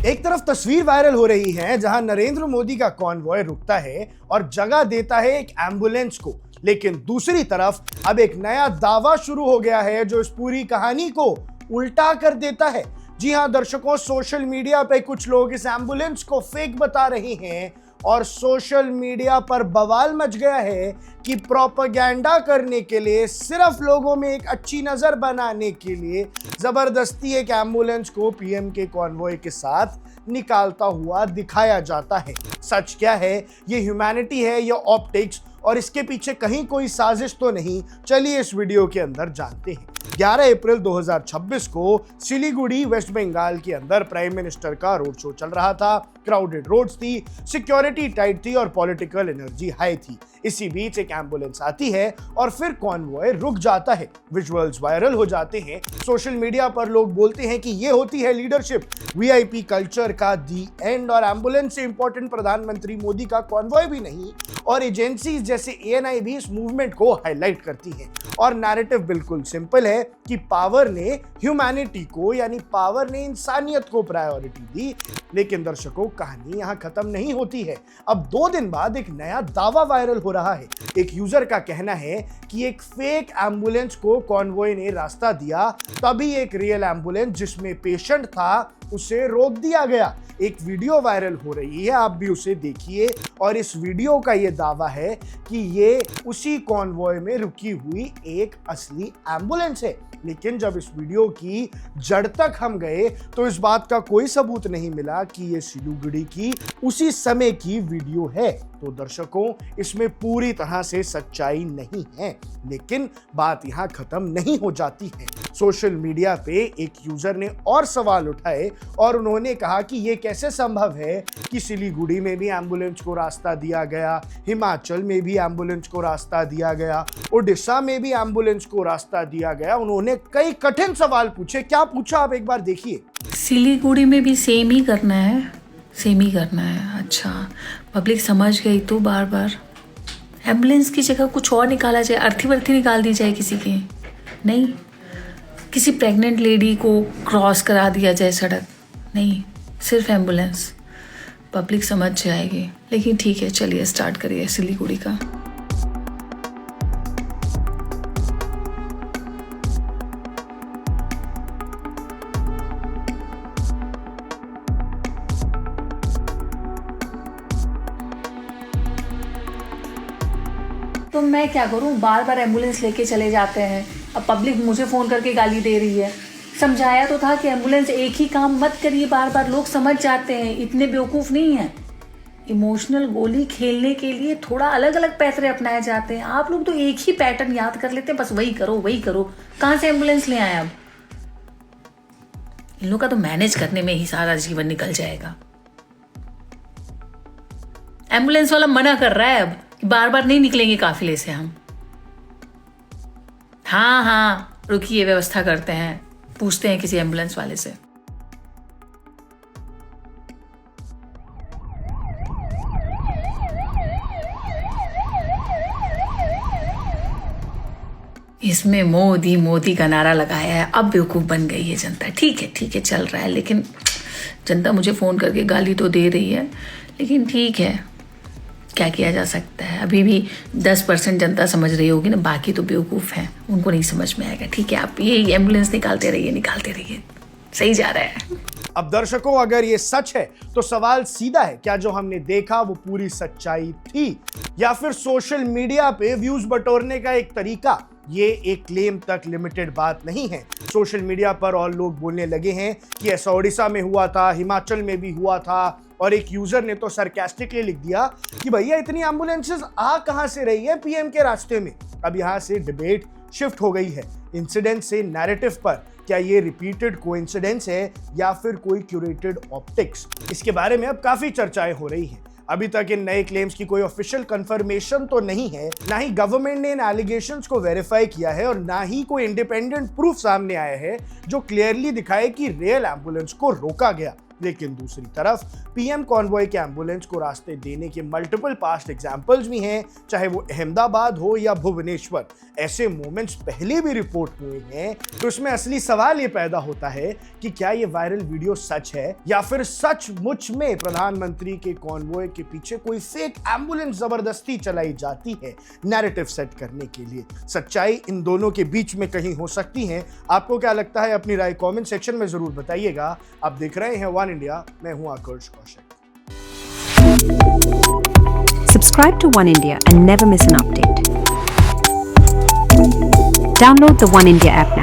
एक तरफ तस्वीर वायरल हो रही है जहां नरेंद्र मोदी का कॉन्वॉय रुकता है और जगह देता है एक एम्बुलेंस को, लेकिन दूसरी तरफ अब एक नया दावा शुरू हो गया है जो इस पूरी कहानी को उल्टा कर देता है। जी हां दर्शकों, सोशल मीडिया पे कुछ लोग इस एम्बुलेंस को फेक बता रहे हैं और सोशल मीडिया पर बवाल मच गया है कि प्रोपेगेंडा करने के लिए, सिर्फ लोगों में एक अच्छी नजर बनाने के लिए जबरदस्ती एक एम्बुलेंस को पीएम के कॉन्वॉय के साथ निकालता हुआ दिखाया जाता है। सच क्या है? ये ह्यूमैनिटी है या ऑप्टिक्स, और इसके पीछे कहीं कोई साजिश तो नहीं? चलिए इस वीडियो के अंदर जानते हैं। 11 अप्रैल 2026 को सिलीगुड़ी वेस्ट बंगाल के अंदर प्राइम मिनिस्टर का रोड शो चल रहा था। क्राउडेड रोड्स थी, सिक्योरिटी टाइट थी और पॉलिटिकल एनर्जी हाई थी। इसी बीच एक एम्बुलेंस आती है और फिर कॉन्वॉय रुक जाता है। विजुअल्स वायरल हो जाते हैं। सोशल मीडिया पर लोग बोलते हैं कि ये होती है लीडरशिप, वीआईपी कल्चर का दी एंड, और एम्बुलेंस से इंपॉर्टेंट प्रधानमंत्री मोदी का कॉन्वॉय भी नहीं और एजेंसीज जैसे एएनआई भी इस मूवमेंट को हाईलाइट करती हैं। और नैरेटिव बिल्कुल सिंपल है कि पावर ने ह्यूमैनिटी को, यानी पावर ने इंसानियत को प्रायोरिटी दी। लेकिन दर्शकों, कहानी यहां खत्म नहीं होती है। अब 2 दिन बाद एक नया दावा वायरल हो रहा है। एक यूजर का कहना है कि एक फेक एम्बुलेंस को कॉन्वॉय ने रास्ता दिया, तभी एक रियल एम्बुलेंस जिसमें पेशेंट था उसे रोक दिया गया। एक वीडियो वायरल हो रही है, आप भी उसे देखिए। और इस वीडियो का यह दावा है कि ये उसी कॉन्वॉय में रुकी हुई एक असली एम्बुलेंस है। लेकिन जब इस वीडियो की जड़ तक हम गए तो इस बात का कोई सबूत नहीं मिला कि ये सिलीगुड़ी की उसी समय की वीडियो है। तो दर्शकों, इसमें पूरी तरह से सच्चाई नहीं है। लेकिन बात यहां खत्म नहीं हो जाती है। सोशल मीडिया पे एक यूजर ने और सवाल उठाए और उन्होंने कहा कि ये कैसे संभव है कि सिलीगुड़ी में भी एम्बुलेंस को रास्ता दिया गया, हिमाचल में भी एम्बुलेंस को रास्ता दिया गया, उड़ीसा में भी एम्बुलेंस को रास्ता दिया गया। उन्होंने कई कठिन सवाल पूछे। क्या पूछा आप एक बार देखिए। सिलीगुड़ी में भी सेम ही करना है, सेम ही करना है। अच्छा, पब्लिक समझ गई तो बार बार एम्बुलेंस की जगह कुछ और निकाला जाए, अर्थी वर्थी निकाल दी जाए किसी की, नहीं किसी प्रेग्नेंट लेडी को क्रॉस करा दिया जाए सड़क, नहीं सिर्फ एम्बुलेंस। पब्लिक समझ जाएगी। लेकिन ठीक है, चलिए स्टार्ट करिए सिलीगुड़ी का। तो मैं क्या करूं, बार बार एम्बुलेंस लेके चले जाते हैं। अब पब्लिक मुझे फ़ोन करके गाली दे रही है। समझाया तो था कि एम्बुलेंस एक ही काम मत करिए बार बार, लोग समझ जाते हैं, इतने बेवकूफ़ नहीं हैं। इमोशनल गोली खेलने के लिए थोड़ा अलग अलग पैतरे अपनाए जाते हैं। आप लोग तो एक ही पैटर्न याद कर लेते हैं, बस वही करो वही करो। कहाँ से एम्बुलेंस ले आए? अब इन लोग का तो मैनेज करने में ही सारा जीवन निकल जाएगा। एम्बुलेंस वाला मना कर रहा है अब कि बार बार नहीं निकलेंगे काफिले से हम। हाँ, रुकिए, व्यवस्था करते हैं, पूछते हैं किसी एम्बुलेंस वाले से। इसमें मोदी मोदी का नारा लगाया है। अब बेवकूफ बन गई है जनता। ठीक है चल रहा है, लेकिन जनता मुझे फोन करके गाली तो दे रही है, लेकिन ठीक है, क्या किया जा सकता है। अभी भी 10% जनता समझ रही होगी ना, बाकी तो बेवकूफ़ हैं, उनको नहीं समझ में आएगा। ठीक है, आप ये एम्बुलेंस निकालते रहिए, सही जा रहा है। अब दर्शकों, अगर ये सच है तो सवाल सीधा है, क्या जो हमने देखा वो पूरी सच्चाई थी या फिर सोशल मीडिया पे व्यूज बटोरने का एक तरीका? ये एक क्लेम तक लिमिटेड बात नहीं है। सोशल मीडिया पर और लोग बोलने लगे हैं कि ऐसा उड़ीसा में हुआ था, हिमाचल में भी हुआ था, और एक यूजर ने तो सरकास्टिकली लिख दिया कि भैया इतनी एम्बुलेंसेस आ कहां से रही है पीएम के रास्ते में। अब यहां से डिबेट शिफ्ट हो गई है इंसिडेंट से नैरेटिव पर। क्या ये रिपीटेड कोइंसिडेंस है या फिर कोई क्यूरेटेड ऑप्टिक्स? इसके बारे में अब काफी चर्चाएं हो रही हैं। अभी तक इन नए क्लेम्स की कोई ऑफिशियल कंफर्मेशन तो नहीं है, ना ही गवर्नमेंट ने इन एलिगेशंस को वेरीफाई किया है और ना ही कोई इंडिपेंडेंट प्रूफ सामने आया है जो क्लियरली दिखाए कि रियल एम्बुलेंस को रोका गया। लेकिन दूसरी तरफ पीएम कॉन्वॉय के एम्बुलेंस को रास्ते देने के मल्टीपल पास्ट एग्जाम्पल्स भी हैं, चाहे वो अहमदाबाद हो या भुवनेश्वर। ऐसे मोमेंट्स पहले भी रिपोर्ट हुए हैं। तो इसमें असली सवाल ये पैदा होता है कि क्या ये वायरल वीडियो सच है या फिर सचमुच में प्रधानमंत्री के कॉन्वॉय के पीछे कोई फेक एम्बुलेंस जबरदस्ती चलाई जाती है नैरेटिव सेट करने के लिए। सच्चाई इन दोनों के बीच में कहीं हो सकती है। आपको क्या लगता है? अपनी राय कमेंट सेक्शन में जरूर बताइएगा। आप देख रहे हैं वन इंडिया, मैं हूं आकर्ष Kaushik. Subscribe to One India and never miss an update. Download the One India app now.